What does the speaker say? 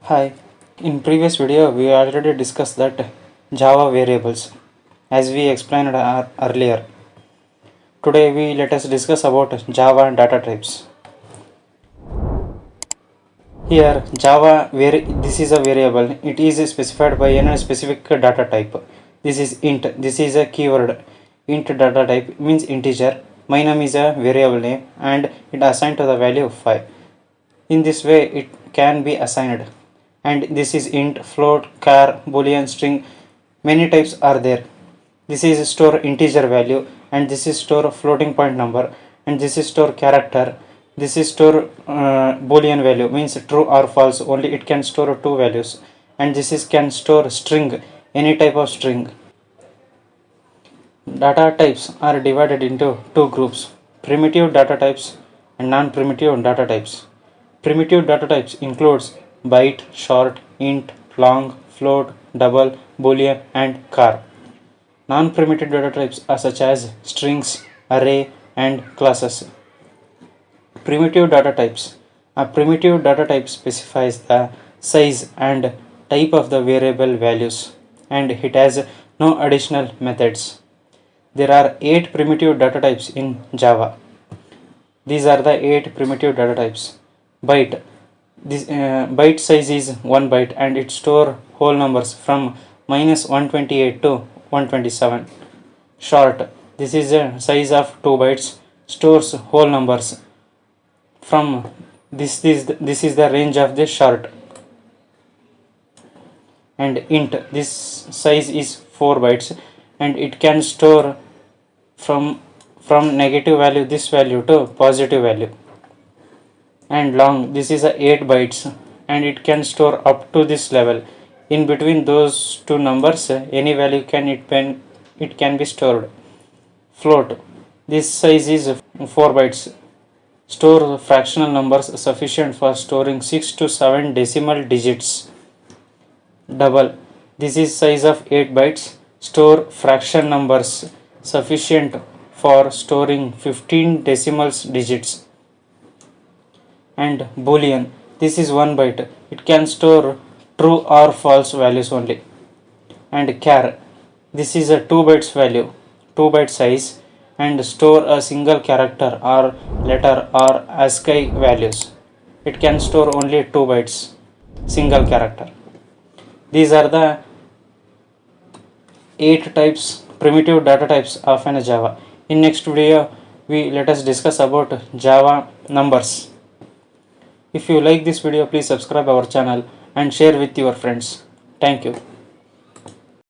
Hi, in previous video we already discussed that Java variables as we explained earlier. Today we let us discuss about Java data types. Here this is a variable. It is specified by any specific data type. This is int. This is a keyword. Int data type means integer. My name is a variable name and it assigned to the value of 5. In this way it can be assigned. And this is int, float, char, boolean, string. Many types are there. This is store integer value and this is store floating point number and this is store character. This is store boolean value means true or false, only it can store two values, and this is can store string, any type of string. Data types are divided into two groups: primitive data types and non-primitive data types. Primitive data types includes byte, short, int, long, float, double, boolean and char. Non-primitive data types are such as strings, array and classes. Primitive data types. A primitive data type specifies the size and type of the variable values and it has no additional methods. There are 8 primitive data types in Java. These are the 8 primitive data types. Byte. This byte size is 1 byte and it stores whole numbers from -128 to 127. Short. This is a size of 2 bytes, stores whole numbers from this is the range of the short. And int, this size is 4 bytes and it can store from negative value this value to positive value. And long, this is a 8 bytes and it can store up to this level. In between those two numbers any value can be stored. Float, this size is 4 bytes, store fractional numbers sufficient for storing 6 to 7 decimal digits. Double, this is size of 8 bytes, store fraction numbers sufficient for storing 15 decimal digits. And boolean, this is 1 byte, it can store true or false values only. And char, this is a 2 bytes value, 2 byte size and store a single character or letter or ASCII values. It can store only 2 bytes, single character. These are the 8 types, primitive data types of an Java. In next video we let us discuss about Java numbers. If you like this video, please subscribe our channel and share with your friends. Thank you.